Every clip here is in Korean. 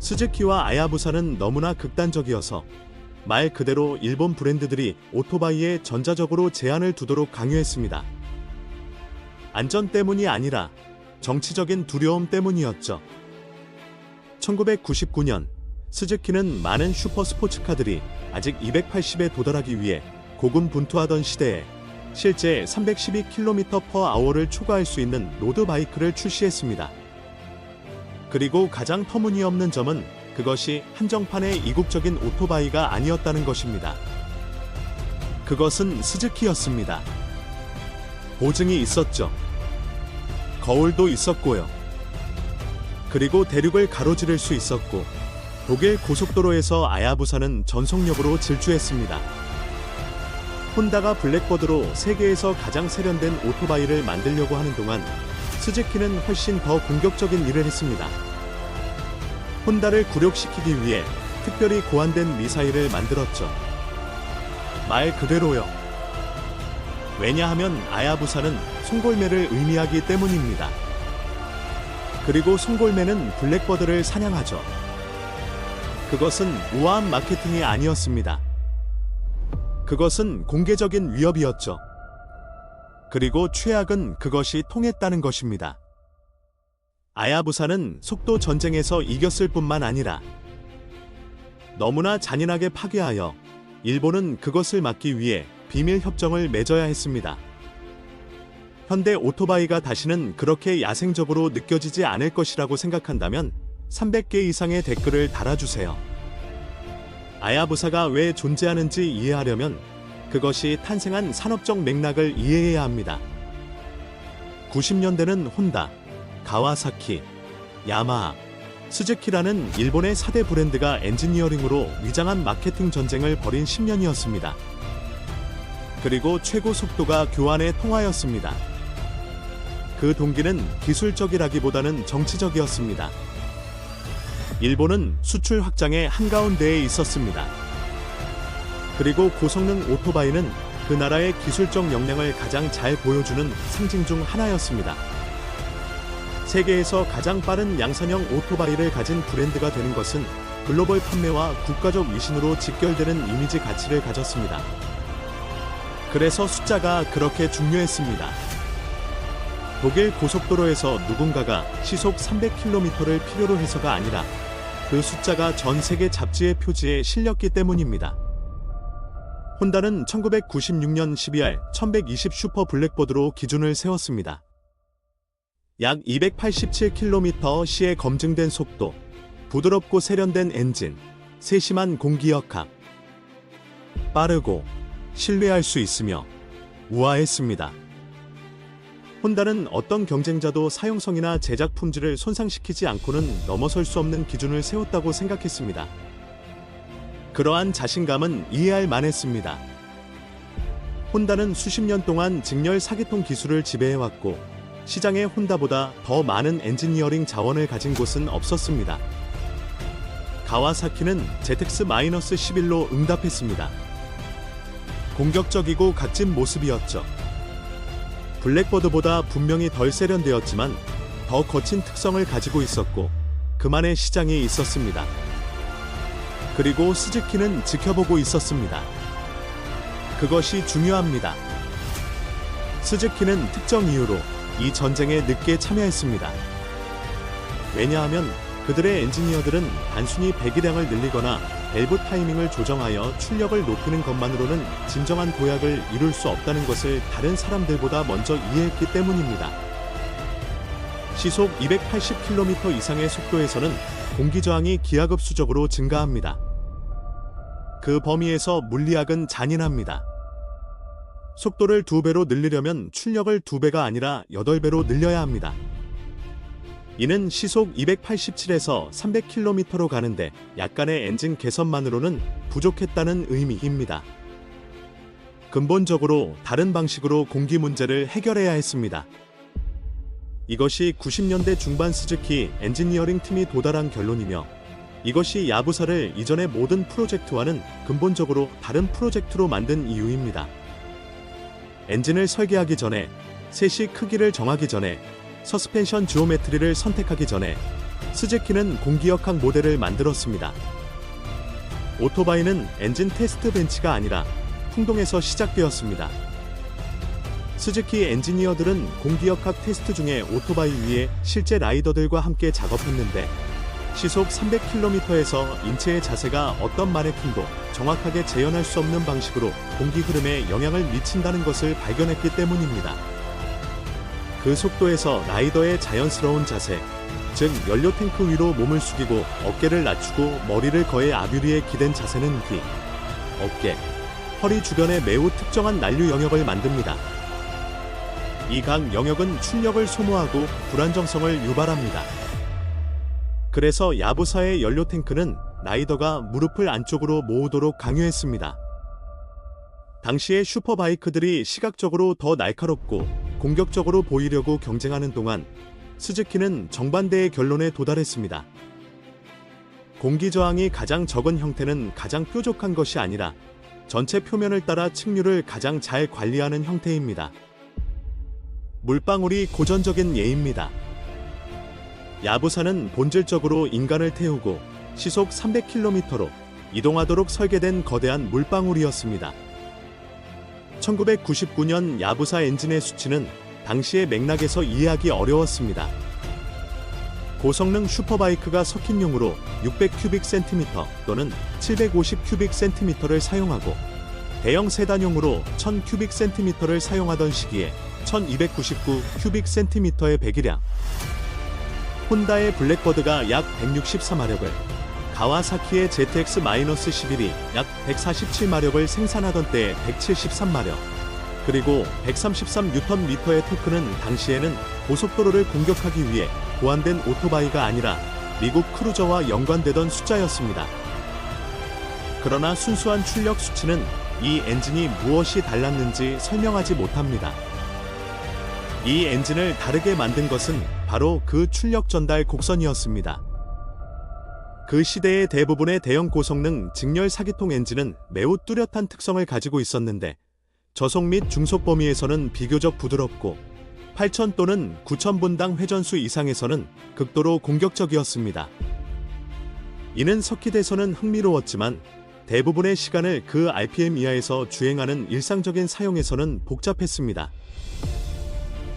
스즈키와 아야부사는 너무나 극단적이어서 말 그대로 일본 브랜드들이 오토바이에 전자적으로 제한을 두도록 강요했습니다. 안전 때문이 아니라 정치적인 두려움 때문이었죠. 1999년 스즈키는 많은 슈퍼 스포츠카들이 아직 280에 도달하기 위해 고군분투하던 시대에 실제 312km/h를 초과할 수 있는 로드바이크를 출시했습니다. 그리고 가장 터무니없는 점은 그것이 한정판의 이국적인 오토바이가 아니었다는 것입니다. 그것은 스즈키였습니다. 보증이 있었죠. 거울도 있었고요. 그리고 대륙을 가로지를 수 있었고 독일 고속도로에서 아야부사는 전속력으로 질주했습니다. 혼다가 블랙버드로 세계에서 가장 세련된 오토바이를 만들려고 하는 동안 스즈키는 훨씬 더 공격적인 일을 했습니다. 혼다를 굴욕시키기 위해 특별히 고안된 미사일을 만들었죠. 말 그대로요. 왜냐하면 아야부사는 송골매를 의미하기 때문입니다. 그리고 송골매는 블랙버드를 사냥하죠. 그것은 우아한 마케팅이 아니었습니다. 그것은 공개적인 위협이었죠. 그리고 최악은 그것이 통했다는 것입니다. 아야부사는 속도 전쟁에서 이겼을 뿐만 아니라 너무나 잔인하게 파괴하여 일본은 그것을 막기 위해 비밀 협정을 맺어야 했습니다. 현대 오토바이가 다시는 그렇게 야생적으로 느껴지지 않을 것이라고 생각한다면 300개 이상의 댓글을 달아주세요. 아야부사가 왜 존재하는지 이해하려면 그것이 탄생한 산업적 맥락을 이해해야 합니다. 90년대는 혼다, 가와사키, 야마하, 스즈키라는 일본의 4대 브랜드가 엔지니어링으로 위장한 마케팅 전쟁을 벌인 10년이었습니다. 그리고 최고 속도가 교환에 통하였습니다. 그 동기는 기술적이라기보다는 정치적이었습니다. 일본은 수출 확장의 한가운데에 있었습니다. 그리고 고성능 오토바이는 그 나라의 기술적 역량을 가장 잘 보여주는 상징 중 하나였습니다. 세계에서 가장 빠른 양산형 오토바이를 가진 브랜드가 되는 것은 글로벌 판매와 국가적 위신으로 직결되는 이미지 가치를 가졌습니다. 그래서 숫자가 그렇게 중요했습니다. 독일 고속도로에서 누군가가 시속 300km를 필요로 해서가 아니라 그 숫자가 전 세계 잡지의 표지에 실렸기 때문입니다. 혼다는 1996년 12월 1120 슈퍼 블랙버드로 기준을 세웠습니다. 약 287km/h에 검증된 속도, 부드럽고 세련된 엔진, 세심한 공기역학, 빠르고 신뢰할 수 있으며 우아했습니다. 혼다는 어떤 경쟁자도 사용성이나 제작 품질을 손상시키지 않고는 넘어설 수 없는 기준을 세웠다고 생각했습니다. 그러한 자신감은 이해할 만했습니다. 혼다는 수십 년 동안 직렬 사기통 기술을 지배해왔고 시장에 혼다보다 더 많은 엔지니어링 자원을 가진 곳은 없었습니다. 가와사키는 ZX-11로 응답했습니다. 공격적이고 각진 모습이었죠. 블랙버드보다 분명히 덜 세련되었지만 더 거친 특성을 가지고 있었고 그만의 시장이 있었습니다. 그리고 스즈키는 지켜보고 있었습니다. 그것이 중요합니다. 스즈키는 특정 이유로 이 전쟁에 늦게 참여했습니다. 왜냐하면 그들의 엔지니어들은 단순히 배기량을 늘리거나 밸브 타이밍을 조정하여 출력을 높이는 것만으로는 진정한 도약을 이룰 수 없다는 것을 다른 사람들보다 먼저 이해했기 때문입니다. 시속 280km 이상의 속도에서는 공기 저항이 기하급수적으로 증가합니다. 그 범위에서 물리학은 잔인합니다. 속도를 2배로 늘리려면 출력을 2배가 아니라 8배로 늘려야 합니다. 이는 시속 287에서 300km로 가는데 약간의 엔진 개선만으로는 부족했다는 의미입니다. 근본적으로 다른 방식으로 공기 문제를 해결해야 했습니다. 이것이 90년대 중반 스즈키 엔지니어링 팀이 도달한 결론이며 이것이 야부사를 이전의 모든 프로젝트와는 근본적으로 다른 프로젝트로 만든 이유입니다. 엔진을 설계하기 전에, 셋이 크기를 정하기 전에, 서스펜션 지오메트리를 선택하기 전에 스즈키는 공기역학 모델을 만들었습니다. 오토바이는 엔진 테스트 벤치가 아니라 풍동에서 시작되었습니다. 스즈키 엔지니어들은 공기역학 테스트 중에 오토바이 위에 실제 라이더들과 함께 작업했는데 시속 300km에서 인체의 자세가 어떤 마네킹도 정확하게 재현할 수 없는 방식으로 공기 흐름에 영향을 미친다는 것을 발견했기 때문입니다. 그 속도에서 라이더의 자연스러운 자세, 즉 연료 탱크 위로 몸을 숙이고 어깨를 낮추고 머리를 거의 앞유리에 기댄 자세는 귀, 어깨, 허리 주변에 매우 특정한 난류 영역을 만듭니다. 이 각 영역은 출력을 소모하고 불안정성을 유발합니다. 그래서 야부사의 연료 탱크는 라이더가 무릎을 안쪽으로 모으도록 강요했습니다. 당시의 슈퍼바이크들이 시각적으로 더 날카롭고 공격적으로 보이려고 경쟁하는 동안 스즈키는 정반대의 결론에 도달했습니다. 공기 저항이 가장 적은 형태는 가장 뾰족한 것이 아니라 전체 표면을 따라 층류를 가장 잘 관리하는 형태입니다. 물방울이 고전적인 예입니다. 야부사는 본질적으로 인간을 태우고 시속 300km로 이동하도록 설계된 거대한 물방울이었습니다. 1999년 야부사 엔진의 수치는 당시의 맥락에서 이해하기 어려웠습니다. 고성능 슈퍼바이크가 석힌용으로 600cm 또는 750cm를 사용하고 대형 세단용으로 1000cm를 사용하던 시기에 1299cm의 배기량, 혼다의 블랙버드가 약 164마력을, 가와사키의 ZX-11이 약 147마력을 생산하던 때의 173마력, 그리고 133Nm의 토크는 당시에는 고속도로를 공격하기 위해 고안된 오토바이가 아니라 미국 크루저와 연관되던 숫자였습니다. 그러나 순수한 출력 수치는 이 엔진이 무엇이 달랐는지 설명하지 못합니다. 이 엔진을 다르게 만든 것은 바로 그 출력 전달 곡선이었습니다. 그 시대의 대부분의 대형 고성능 직렬 사기통 엔진은 매우 뚜렷한 특성을 가지고 있었는데 저속 및 중속 범위에서는 비교적 부드럽고 8000 또는 9000분당 회전수 이상에서는 극도로 공격적이었습니다. 이는 서킷에서는 흥미로웠지만 대부분의 시간을 그 RPM 이하에서 주행하는 일상적인 사용에서는 복잡했습니다.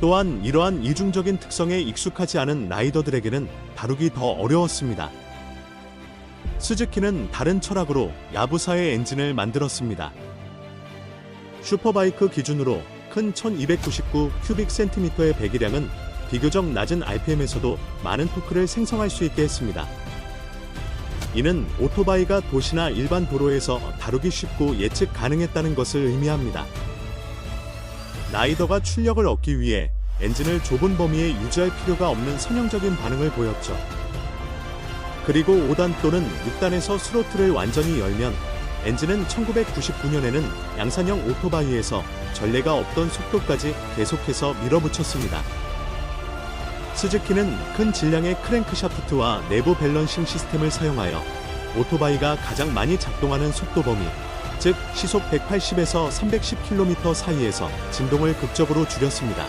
또한 이러한 이중적인 특성에 익숙하지 않은 라이더들에게는 다루기 더 어려웠습니다. 스즈키는 다른 철학으로 야부사의 엔진을 만들었습니다. 슈퍼바이크 기준으로 큰 1299cm의 배기량은 비교적 낮은 RPM에서도 많은 토크를 생성할 수 있게 했습니다. 이는 오토바이가 도시나 일반 도로에서 다루기 쉽고 예측 가능했다는 것을 의미합니다. 라이더가 출력을 얻기 위해 엔진을 좁은 범위에 유지할 필요가 없는 선형적인 반응을 보였죠. 그리고 5단 또는 6단에서 스로틀을 완전히 열면 엔진은 1999년에는 양산형 오토바이에서 전례가 없던 속도까지 계속해서 밀어붙였습니다. 스즈키는 큰 질량의 크랭크샤프트와 내부 밸런싱 시스템을 사용하여 오토바이가 가장 많이 작동하는 속도 범위, 즉 시속 180에서 310km 사이에서 진동을 극적으로 줄였습니다.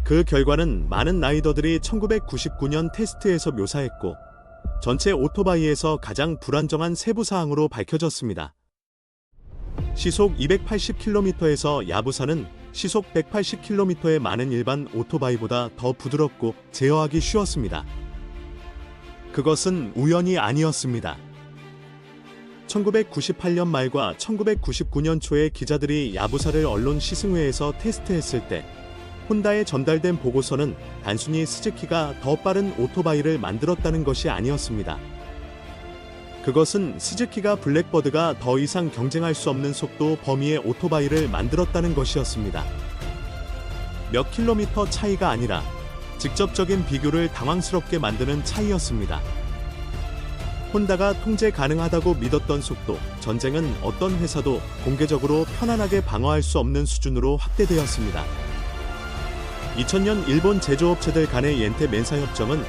그 결과는 많은 라이더들이 1999년 테스트에서 묘사했고 전체 오토바이에서 가장 불안정한 세부사항으로 밝혀졌습니다. 시속 280km에서 야부사는 시속 180km의 많은 일반 오토바이보다 더 부드럽고 제어하기 쉬웠습니다. 그것은 우연이 아니었습니다. 1998년 말과 1999년 초에 기자들이 야부사를 언론 시승회에서 테스트했을 때 혼다에 전달된 보고서는 단순히 스즈키가 더 빠른 오토바이를 만들었다는 것이 아니었습니다. 그것은 스즈키가 블랙버드가 더 이상 경쟁할 수 없는 속도 범위의 오토바이를 만들었다는 것이었습니다. 몇 킬로미터 차이가 아니라 직접적인 비교를 당황스럽게 만드는 차이였습니다. 혼다가 통제 가능하다고 믿었던 속도, 전쟁은 어떤 회사도 공개적으로 편안하게 방어할 수 없는 수준으로 확대되었습니다. 2000년 일본 제조업체들 간의 옌테 멘사 협정은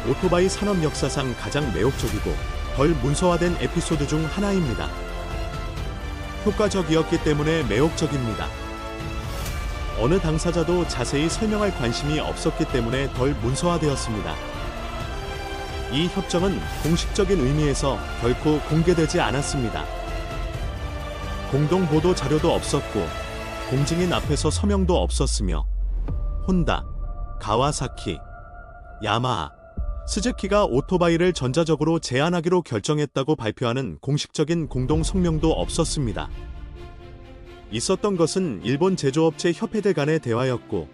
오토바이 산업 역사상 가장 매혹적이고 덜 문서화된 에피소드 중 하나입니다. 효과적이었기 때문에 매혹적입니다. 어느 당사자도 자세히 설명할 관심이 없었기 때문에 덜 문서화되었습니다. 이 협정은 공식적인 의미에서 결코 공개되지 않았습니다. 공동 보도 자료도 없었고 공증인 앞에서 서명도 없었으며 혼다, 가와사키, 야마하, 스즈키가 오토바이를 전자적으로 제한하기로 결정했다고 발표하는 공식적인 공동 성명도 없었습니다. 있었던 것은 일본 제조업체 협회들 간의 대화였고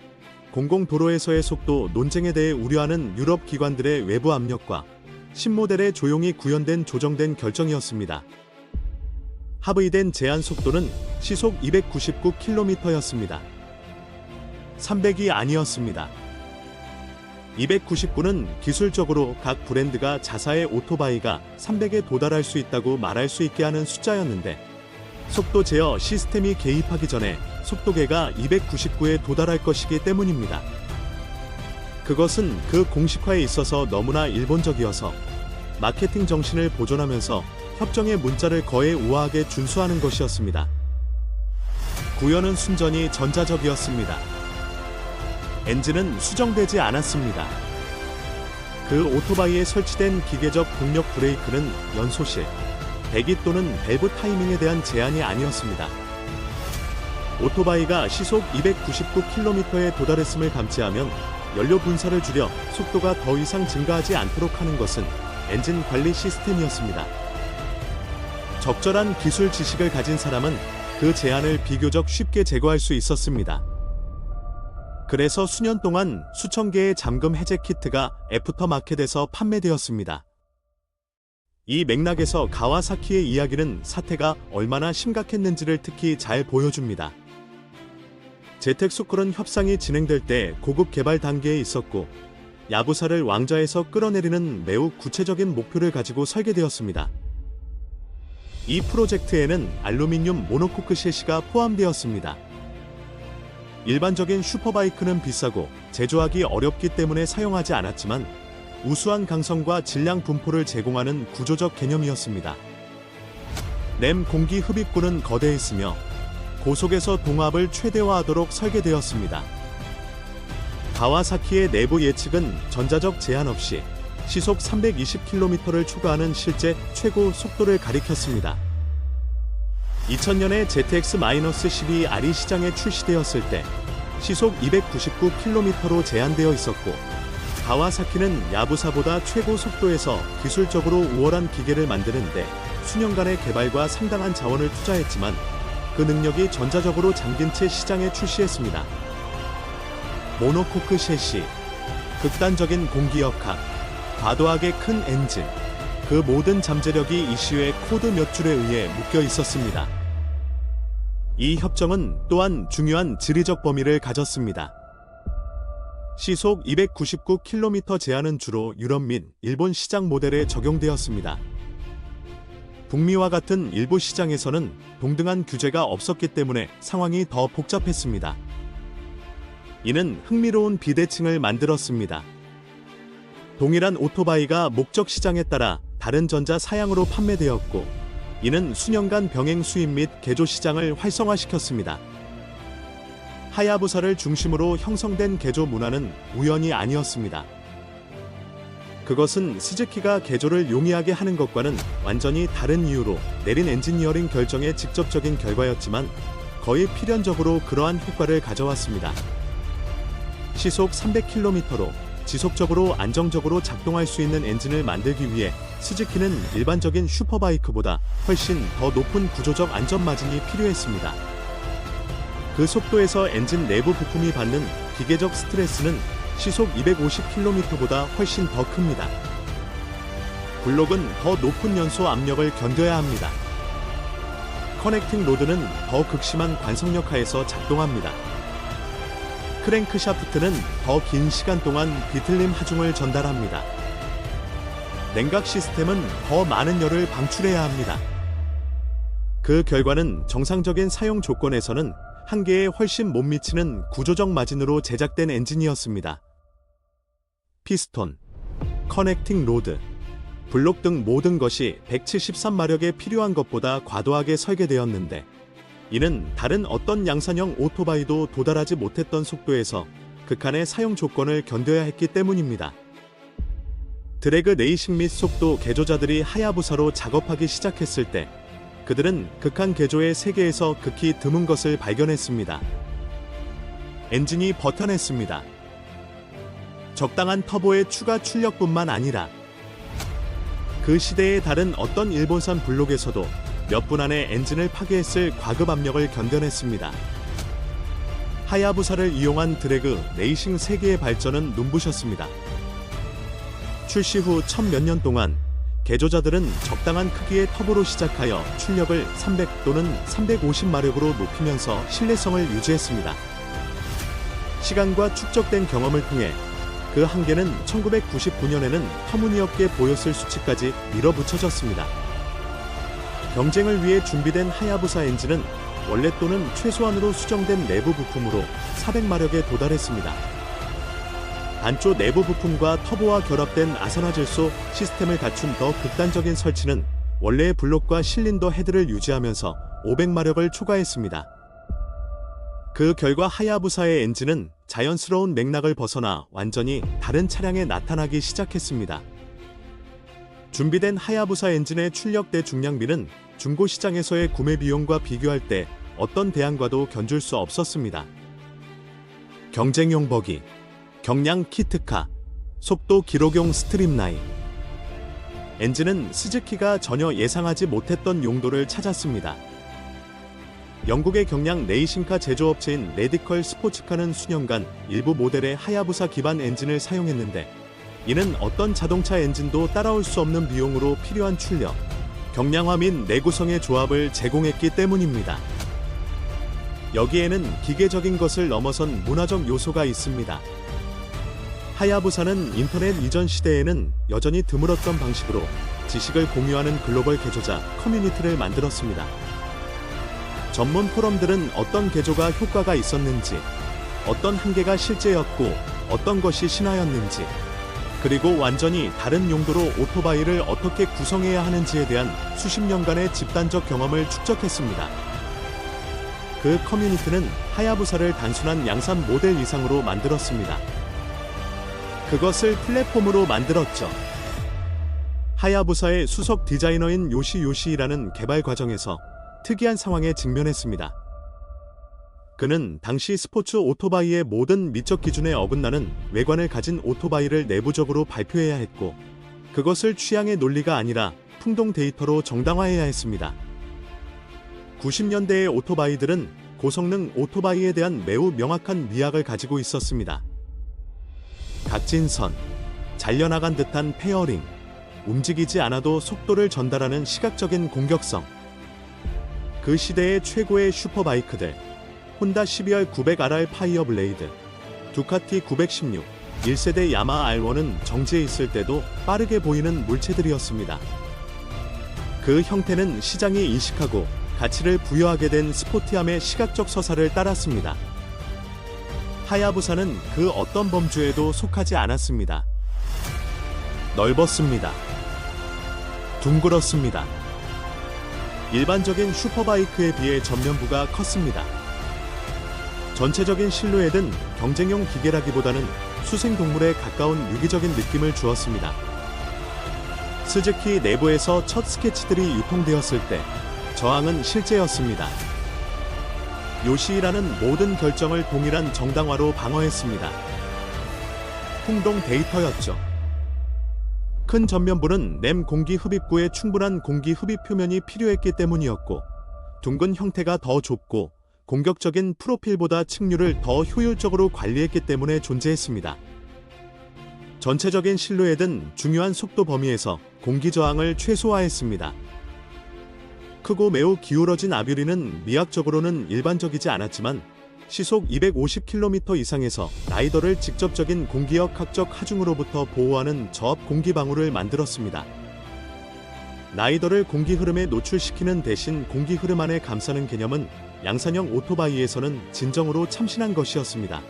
공공도로에서의 속도 논쟁에 대해 우려하는 유럽 기관들의 외부 압력과 신모델에 조용히 구현된 조정된 결정이었습니다. 합의된 제한 속도는 시속 299km였습니다. 300이 아니었습니다. 299는 기술적으로 각 브랜드가 자사의 오토바이가 300에 도달할 수 있다고 말할 수 있게 하는 숫자였는데 속도 제어 시스템이 개입하기 전에 속도계가 299에 도달할 것이기 때문입니다. 그것은 그 공식화에 있어서 너무나 일본적이어서 마케팅 정신을 보존하면서 협정의 문자를 거의 우아하게 준수하는 것이었습니다. 구현은 순전히 전자적이었습니다. 엔진은 수정되지 않았습니다. 그 오토바이에 설치된 기계적 동력 브레이크는 연소실, 배기 또는 밸브 타이밍에 대한 제한이 아니었습니다. 오토바이가 시속 299km에 도달했음을 감지하면 연료 분사를 줄여 속도가 더 이상 증가하지 않도록 하는 것은 엔진 관리 시스템이었습니다. 적절한 기술 지식을 가진 사람은 그 제한을 비교적 쉽게 제거할 수 있었습니다. 그래서 수년 동안 수천 개의 잠금 해제 키트가 애프터마켓에서 판매되었습니다. 이 맥락에서 가와사키의 이야기는 사태가 얼마나 심각했는지를 특히 잘 보여줍니다. 제텍소클은 협상이 진행될 때 고급 개발 단계에 있었고 야부사를 왕좌에서 끌어내리는 매우 구체적인 목표를 가지고 설계되었습니다. 이 프로젝트에는 알루미늄 모노코크 셰시가 포함되었습니다. 일반적인 슈퍼바이크는 비싸고 제조하기 어렵기 때문에 사용하지 않았지만 우수한 강성과 질량 분포를 제공하는 구조적 개념이었습니다. 램 공기 흡입구는 거대했으며 고속에서 동압을 최대화하도록 설계되었습니다. 가와사키의 내부 예측은 전자적 제한 없이 시속 320km를 초과하는 실제 최고 속도를 가리켰습니다. 2000년에 ZX-12R이 시장에 출시되었을 때 시속 299km로 제한되어 있었고 가와사키는 야부사보다 최고 속도에서 기술적으로 우월한 기계를 만드는데 수년간의 개발과 상당한 자원을 투자했지만 그 능력이 전자적으로 잠긴 채 시장에 출시했습니다. 모노코크 셰시, 극단적인 공기역학, 과도하게 큰 엔진, 그 모든 잠재력이 이슈의 코드 몇 줄에 의해 묶여 있었습니다. 이 협정은 또한 중요한 지리적 범위를 가졌습니다. 시속 299km 제한은 주로 유럽 및 일본 시장 모델에 적용되었습니다. 북미와 같은 일부 시장에서는 동등한 규제가 없었기 때문에 상황이 더 복잡했습니다. 이는 흥미로운 비대칭을 만들었습니다. 동일한 오토바이가 목적 시장에 따라 다른 전자 사양으로 판매되었고 이는 수년간 병행 수입 및 개조 시장을 활성화시켰습니다. 하야부사를 중심으로 형성된 개조 문화는 우연이 아니었습니다. 그것은 스즈키가 개조를 용이하게 하는 것과는 완전히 다른 이유로 내린 엔지니어링 결정의 직접적인 결과였지만 거의 필연적으로 그러한 효과를 가져왔습니다. 시속 300km로 지속적으로 안정적으로 작동할 수 있는 엔진을 만들기 위해 스즈키는 일반적인 슈퍼바이크보다 훨씬 더 높은 구조적 안전 마진이 필요했습니다. 그 속도에서 엔진 내부 부품이 받는 기계적 스트레스는 시속 250km보다 훨씬 더 큽니다. 블록은 더 높은 연소 압력을 견뎌야 합니다. 커넥팅 로드는 더 극심한 관성력 하에서 작동합니다. 크랭크샤프트는 더 긴 시간 동안 비틀림 하중을 전달합니다. 냉각 시스템은 더 많은 열을 방출해야 합니다. 그 결과는 정상적인 사용 조건에서는 한계에 훨씬 못 미치는 구조적 마진으로 제작된 엔진이었습니다. 피스톤, 커넥팅 로드, 블록 등 모든 것이 173마력에 필요한 것보다 과도하게 설계되었는데 이는 다른 어떤 양산형 오토바이도 도달하지 못했던 속도에서 극한의 사용 조건을 견뎌야 했기 때문입니다. 드래그 레이싱 및 속도 개조자들이 하야부사로 작업하기 시작했을 때 그들은 극한 개조의 세계에서 극히 드문 것을 발견했습니다. 엔진이 버텨냈습니다. 적당한 터보의 추가 출력뿐만 아니라 그 시대의 다른 어떤 일본산 블록에서도 몇 분 안에 엔진을 파괴했을 과급 압력을 견뎌냈습니다. 하야부사를 이용한 드래그 레이싱 세계의 발전은 눈부셨습니다. 출시 후 천 몇 년 동안 개조자들은 적당한 크기의 터보로 시작하여 출력을 300 또는 350마력으로 높이면서 신뢰성을 유지했습니다. 시간과 축적된 경험을 통해 그 한계는 1999년에는 터무니없게 보였을 수치까지 밀어붙여졌습니다. 경쟁을 위해 준비된 하야부사 엔진은 원래 또는 최소한으로 수정된 내부 부품으로 400마력에 도달했습니다. 단조 내부 부품과 터보와 결합된 아산화질소 시스템을 갖춘 더 극단적인 설치는 원래의 블록과 실린더 헤드를 유지하면서 500마력을 초과했습니다. 그 결과 하야부사의 엔진은 자연스러운 맥락을 벗어나 완전히 다른 차량에 나타나기 시작했습니다. 준비된 하야부사 엔진의 출력 대 중량비는 중고 시장에서의 구매 비용과 비교할 때 어떤 대안과도 견줄 수 없었습니다. 경쟁용 버기, 경량 키트카, 속도 기록용 스트림라인. 엔진은 스즈키가 전혀 예상하지 못했던 용도를 찾았습니다. 영국의 경량 레이싱카 제조업체인 레디컬 스포츠카는 수년간 일부 모델의 하야부사 기반 엔진을 사용했는데 이는 어떤 자동차 엔진도 따라올 수 없는 비용으로 필요한 출력, 경량화 및 내구성의 조합을 제공했기 때문입니다. 여기에는 기계적인 것을 넘어선 문화적 요소가 있습니다. 하야부사는 인터넷 이전 시대에는 여전히 드물었던 방식으로 지식을 공유하는 글로벌 개조자 커뮤니티를 만들었습니다. 전문 포럼들은 어떤 개조가 효과가 있었는지, 어떤 한계가 실제였고 어떤 것이 신화였는지, 그리고 완전히 다른 용도로 오토바이를 어떻게 구성해야 하는지에 대한 수십 년간의 집단적 경험을 축적했습니다. 그 커뮤니티는 하야부사를 단순한 양산 모델 이상으로 만들었습니다. 그것을 플랫폼으로 만들었죠. 하야부사의 수석 디자이너인 요시이라는 개발 과정에서 특이한 상황에 직면했습니다. 그는 당시 스포츠 오토바이의 모든 미적 기준에 어긋나는 외관을 가진 오토바이를 내부적으로 발표해야 했고, 그것을 취향의 논리가 아니라 풍동 데이터로 정당화해야 했습니다. 90년대의 오토바이들은 고성능 오토바이에 대한 매우 명확한 미학을 가지고 있었습니다. 각진 선, 잘려나간 듯한 페어링, 움직이지 않아도 속도를 전달하는 시각적인 공격성. 그 시대의 최고의 슈퍼바이크들, 혼다 12R 900RR 파이어 블레이드, 두카티 916, 1세대 야마 R1은 정지해 있을 때도 빠르게 보이는 물체들이었습니다. 그 형태는 시장이 인식하고 가치를 부여하게 된 스포티함의 시각적 서사를 따랐습니다. 하야부사는 그 어떤 범주에도 속하지 않았습니다. 넓었습니다. 둥그렇습니다. 일반적인 슈퍼바이크에 비해 전면부가 컸습니다. 전체적인 실루엣은 경쟁용 기계라기보다는 수생동물에 가까운 유기적인 느낌을 주었습니다. 스즈키 내부에서 첫 스케치들이 유통되었을 때 저항은 실제였습니다. 요시이라는 모든 결정을 동일한 정당화로 방어했습니다. 풍동 데이터였죠. 큰 전면부는 램 공기 흡입구에 충분한 공기 흡입 표면이 필요했기 때문이었고, 둥근 형태가 더 좁고 공격적인 프로필보다 층류를 더 효율적으로 관리했기 때문에 존재했습니다. 전체적인 실루엣은 중요한 속도 범위에서 공기 저항을 최소화했습니다. 크고 매우 기울어진 아뷰리는 미학적으로는 일반적이지 않았지만 시속 250km 이상에서 라이더를 직접적인 공기역학적 하중으로부터 보호하는 저압 공기 방울을 만들었습니다. 라이더를 공기 흐름에 노출시키는 대신 공기 흐름 안에 감싸는 개념은 양산형 오토바이에서는 진정으로 참신한 것이었습니다.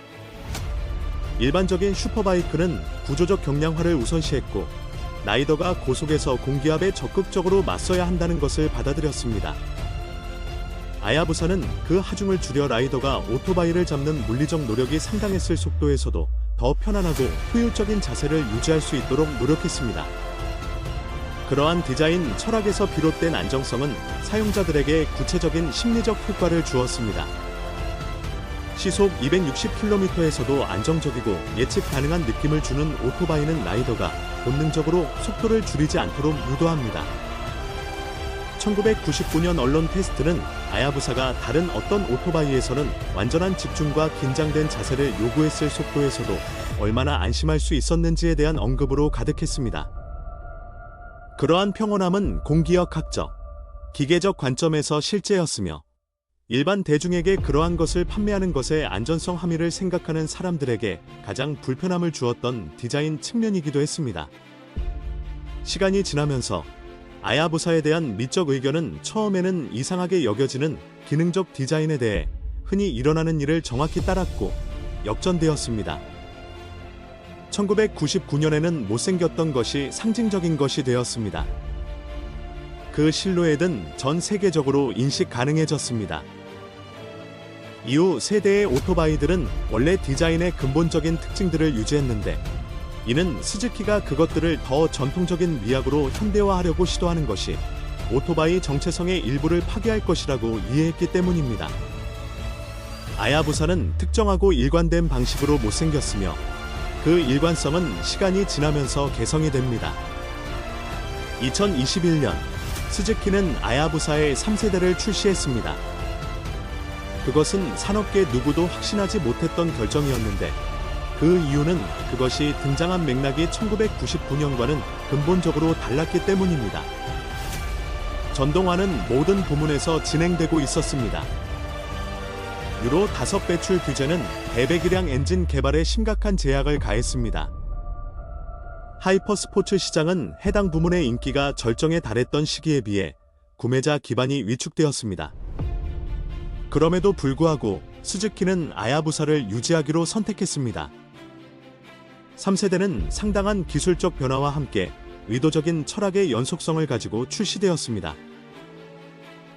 일반적인 슈퍼바이크는 구조적 경량화를 우선시했고, 라이더가 고속에서 공기압에 적극적으로 맞서야 한다는 것을 받아들였습니다. 하야부사는 그 하중을 줄여 라이더가 오토바이를 잡는 물리적 노력이 상당했을 속도에서도 더 편안하고 효율적인 자세를 유지할 수 있도록 노력했습니다. 그러한 디자인 철학에서 비롯된 안정성은 사용자들에게 구체적인 심리적 효과를 주었습니다. 시속 260km에서도 안정적이고 예측 가능한 느낌을 주는 오토바이는 라이더가 본능적으로 속도를 줄이지 않도록 유도합니다. 1999년 언론 테스트는 아야부사가 다른 어떤 오토바이에서는 완전한 집중과 긴장된 자세를 요구했을 속도에서도 얼마나 안심할 수 있었는지에 대한 언급으로 가득했습니다. 그러한 평온함은 공기역학적, 기계적 관점에서 실제였으며 일반 대중에게 그러한 것을 판매하는 것의 안전성 함의를 생각하는 사람들에게 가장 불편함을 주었던 디자인 측면이기도 했습니다. 시간이 지나면서 아야부사에 대한 미적 의견은 처음에는 이상하게 여겨지는 기능적 디자인에 대해 흔히 일어나는 일을 정확히 따랐고 역전되었습니다. 1999년에는 못생겼던 것이 상징적인 것이 되었습니다. 그 실루엣은 전 세계적으로 인식 가능해졌습니다. 이후 세대의 오토바이들은 원래 디자인의 근본적인 특징들을 유지했는데 이는 스즈키가 그것들을 더 전통적인 미학으로 현대화하려고 시도하는 것이 오토바이 정체성의 일부를 파괴할 것이라고 이해했기 때문입니다. 아야부사는 특정하고 일관된 방식으로 못생겼으며 그 일관성은 시간이 지나면서 개성이 됩니다. 2021년 스즈키는 아야부사의 3세대를 출시했습니다. 그것은 산업계 누구도 확신하지 못했던 결정이었는데 그 이유는 그것이 등장한 맥락이 1999년과는 근본적으로 달랐기 때문입니다. 전동화는 모든 부문에서 진행되고 있었습니다. 유로 5 배출 규제는 대배기량 엔진 개발에 심각한 제약을 가했습니다. 하이퍼스포츠 시장은 해당 부문의 인기가 절정에 달했던 시기에 비해 구매자 기반이 위축되었습니다. 그럼에도 불구하고 스즈키는 아야부사를 유지하기로 선택했습니다. 3세대는 상당한 기술적 변화와 함께 의도적인 철학의 연속성을 가지고 출시되었습니다.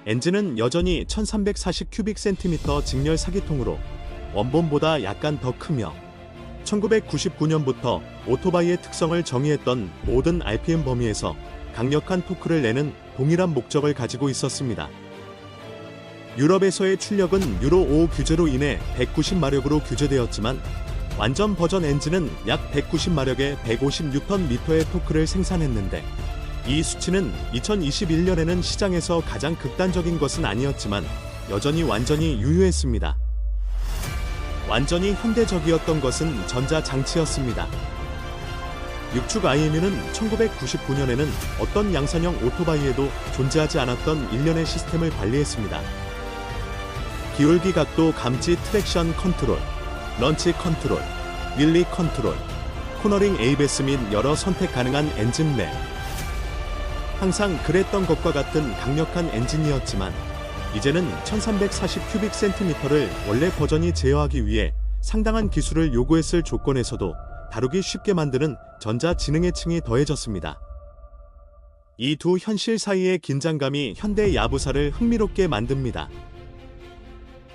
엔진은 여전히 1340cm 직렬 4기통으로 원본보다 약간 더 크며 1999년부터 오토바이의 특성을 정의했던 모든 RPM 범위에서 강력한 토크를 내는 동일한 목적을 가지고 있었습니다. 유럽에서의 출력은 유로 5 규제로 인해 190마력으로 규제되었지만 완전 버전 엔진은 약 190마력에 150Nm의 토크를 생산했는데 이 수치는 2021년에는 시장에서 가장 극단적인 것은 아니었지만 여전히 완전히 유효했습니다. 완전히 현대적이었던 것은 전자장치였습니다. 6축 IMU는 1999년에는 어떤 양산형 오토바이에도 존재하지 않았던 일련의 시스템을 관리했습니다. 기울기 각도 감지 트랙션 컨트롤, 런치 컨트롤, 윌리 컨트롤, 코너링 ABS 및 여러 선택 가능한 엔진 램. 항상 그랬던 것과 같은 강력한 엔진이었지만 이제는 1340cm를 원래 버전이 제어하기 위해 상당한 기술을 요구했을 조건에서도 다루기 쉽게 만드는 전자지능의 층이 더해졌습니다. 이 두 현실 사이의 긴장감이 현대 야부사를 흥미롭게 만듭니다.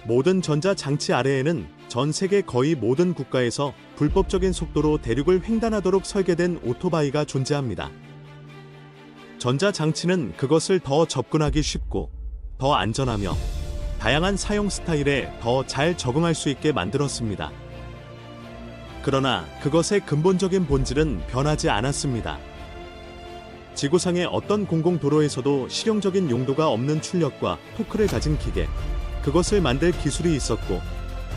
모든 전자장치 아래에는 전 세계 거의 모든 국가에서 불법적인 속도로 대륙을 횡단하도록 설계된 오토바이가 존재합니다. 전자장치는 그것을 더 접근하기 쉽고 더 안전하며 다양한 사용 스타일에 더 잘 적응할 수 있게 만들었습니다. 그러나 그것의 근본적인 본질은 변하지 않았습니다. 지구상의 어떤 공공도로에서도 실용적인 용도가 없는 출력과 토크를 가진 기계, 그것을 만들 기술이 있었고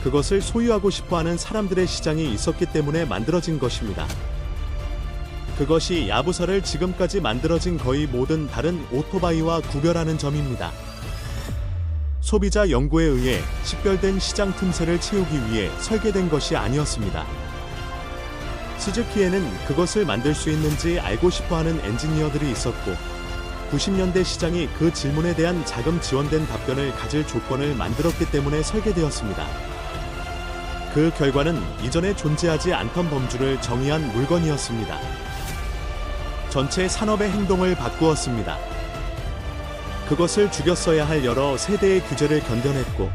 그것을 소유하고 싶어하는 사람들의 시장이 있었기 때문에 만들어진 것입니다. 그것이 야부사를 지금까지 만들어진 거의 모든 다른 오토바이와 구별하는 점입니다. 소비자 연구에 의해 식별된 시장 틈새를 채우기 위해 설계된 것이 아니었습니다. 스즈키에는 그것을 만들 수 있는지 알고 싶어하는 엔지니어들이 있었고 90년대 시장이 그 질문에 대한 자금 지원된 답변을 가질 조건을 만들었기 때문에 설계되었습니다. 그 결과는 이전에 존재하지 않던 범주를 정의한 물건이었습니다. 전체 산업의 행동을 바꾸었습니다. 그것을 죽였어야 할 여러 세대의 규제를 견뎌냈고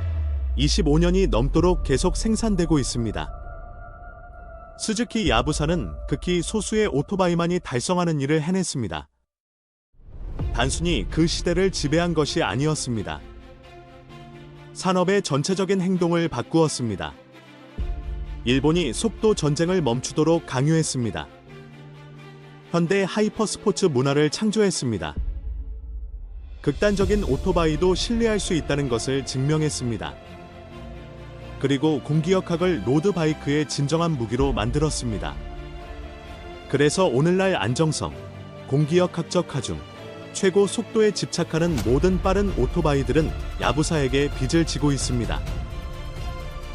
25년이 넘도록 계속 생산되고 있습니다. 스즈키 야부사는 극히 소수의 오토바이만이 달성하는 일을 해냈습니다. 단순히 그 시대를 지배한 것이 아니었습니다. 산업의 전체적인 행동을 바꾸었습니다. 일본이 속도 전쟁을 멈추도록 강요했습니다. 현대 하이퍼 스포츠 문화를 창조했습니다. 극단적인 오토바이도 신뢰할 수 있다는 것을 증명했습니다. 그리고 공기역학을 로드바이크의 진정한 무기로 만들었습니다. 그래서 오늘날 안정성, 공기역학적 하중, 최고 속도에 집착하는 모든 빠른 오토바이들은 야부사에게 빚을 지고 있습니다.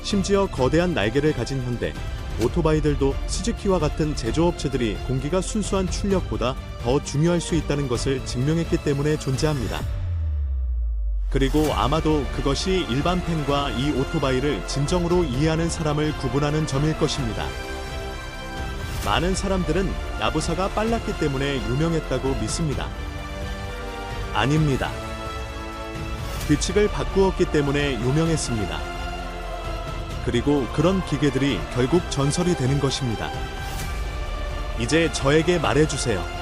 심지어 거대한 날개를 가진 현대 오토바이들도 스즈키와 같은 제조업체들이 공기가 순수한 출력보다 더 중요할 수 있다는 것을 증명했기 때문에 존재합니다. 그리고 아마도 그것이 일반 팬과 이 오토바이를 진정으로 이해하는 사람을 구분하는 점일 것입니다. 많은 사람들은 야부사가 빨랐기 때문에 유명했다고 믿습니다. 아닙니다. 규칙을 바꾸었기 때문에 유명했습니다. 그리고 그런 기계들이 결국 전설이 되는 것입니다. 이제 저에게 말해주세요.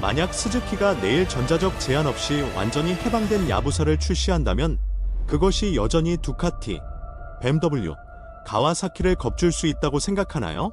만약 스즈키가 내일 전자적 제한 없이 완전히 해방된 야부사를 출시한다면 그것이 여전히 두카티, BMW, 가와사키를 겁줄 수 있다고 생각하나요?